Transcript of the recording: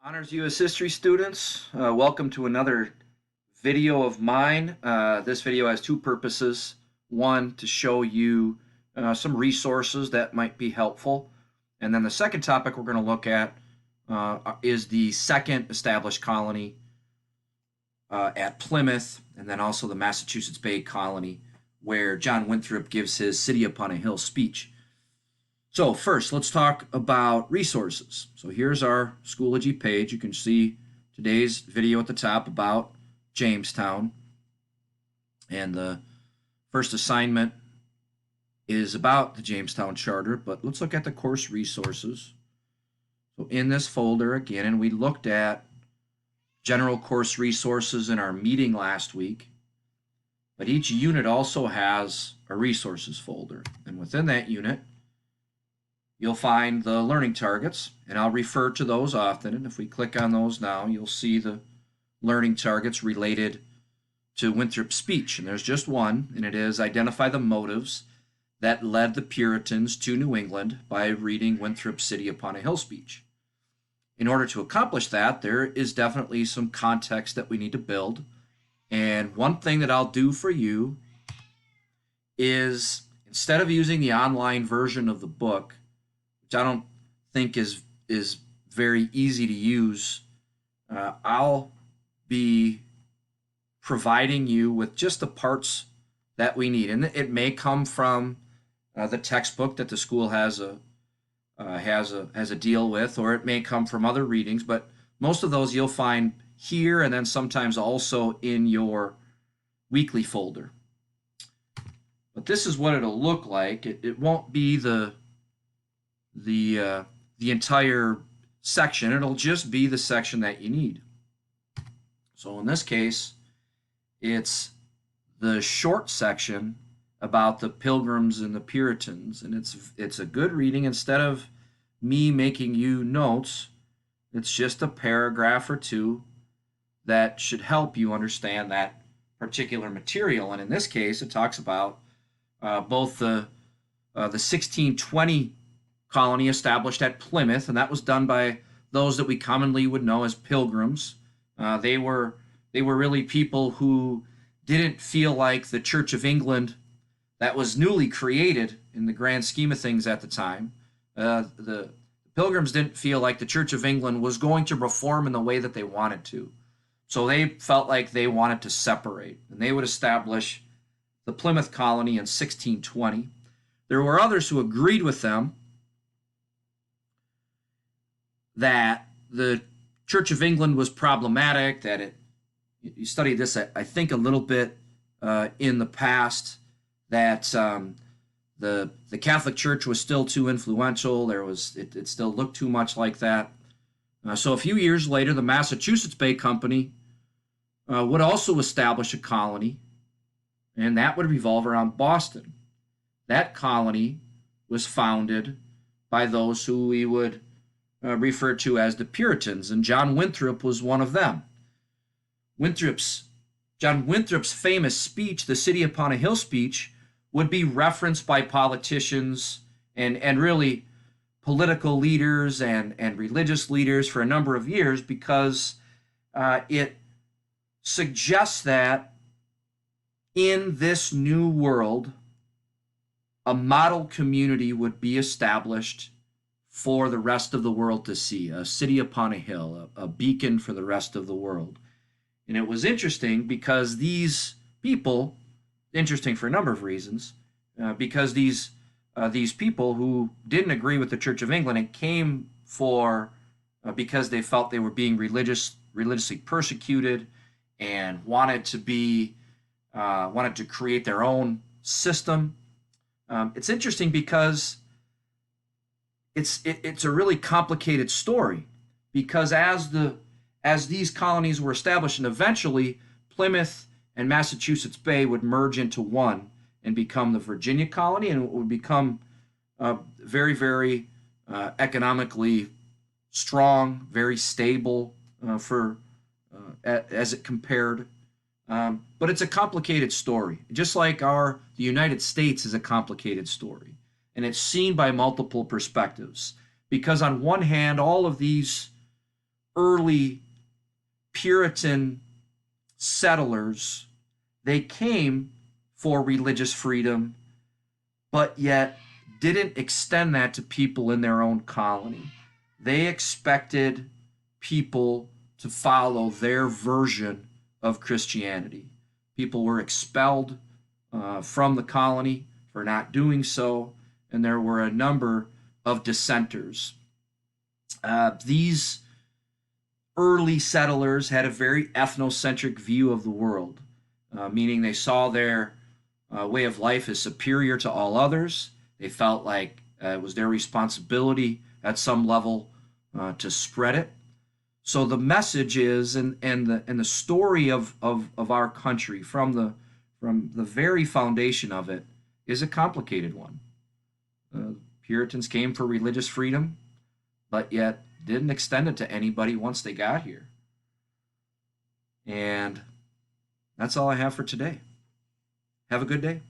Honors U.S. History students, welcome to another video of mine. This video has two purposes. One, to show you some resources that might be helpful. And then the second topic we're going to look at is the second established colony at Plymouth, and then also the Massachusetts Bay Colony, where John Winthrop gives his City Upon a Hill speech. So first, let's talk about resources. So here's our Schoology page. You can see today's video at the top about Jamestown. And the first assignment is about the Jamestown Charter, but let's look at the course resources. So in this folder again, and we looked at general course resources in our meeting last week, but each unit also has a resources folder. And within that unit, you'll find the learning targets, and I'll refer to those often. And if we click on those now, you'll see the learning targets related to Winthrop's speech. And there's just one, and it is identify the motives that led the Puritans to New England by reading Winthrop's City Upon a Hill speech. In order to accomplish that, there is definitely some context that we need to build. And one thing that I'll do for you is, instead of using the online version of the book, which I don't think is very easy to use, I'll be providing you with just the parts that we need, and it may come from the textbook that the school has a deal with, or it may come from other readings. But most of those you'll find here, and then sometimes also in your weekly folder. But this is what it'll look like. It won't be the entire section. It'll just be the section that you need. So in this case, it's the short section about the Pilgrims and the Puritans, and it's a good reading. Instead of me making you notes, it's just a paragraph or two that should help you understand that particular material. And in this case, it talks about both the 1620 colony established at Plymouth, and that was done by those that we commonly would know as Pilgrims. They were really people who didn't feel like the Church of England that was newly created in the grand scheme of things at the time. The Pilgrims didn't feel like the Church of England was going to reform in the way that they wanted to. So they felt like they wanted to separate, and they would establish the Plymouth colony in 1620. There were others who agreed with them that the Church of England was problematic, that you studied this, I think, a little bit in the past, that the Catholic Church was still too influential. It still looked too much like that. So a few years later, the Massachusetts Bay Company would also establish a colony, and that would revolve around Boston. That colony was founded by those who we would refer to as the Puritans, and John Winthrop was one of them. John Winthrop's famous speech, the City Upon a Hill speech, would be referenced by politicians and really political leaders and religious leaders for a number of years, because it suggests that in this new world, a model community would be established for the rest of the world to see, a city upon a hill, a beacon for the rest of the world. And it was interesting because these people, interesting for a number of reasons, because these people who didn't agree with the Church of England and came for because they felt they were being religiously persecuted and wanted to create their own system. It's interesting because it's a really complicated story, because as these colonies were established, and eventually Plymouth and Massachusetts Bay would merge into one and become the Virginia colony, and it would become very, very economically strong, very stable as it compared. But it's a complicated story, just like the United States is a complicated story. And it's seen by multiple perspectives, because on one hand, all of these early Puritan settlers, they came for religious freedom, but yet didn't extend that to people in their own colony. They expected people to follow their version of Christianity. People were expelled from the colony for not doing so, and there were a number of dissenters. These early settlers had a very ethnocentric view of the world, meaning they saw their way of life as superior to all others. They felt like it was their responsibility at some level to spread it. So the message is, and the story of our country from the very foundation of it is a complicated one. Puritans came for religious freedom, but yet didn't extend it to anybody once they got here. And that's all I have for today. Have a good day.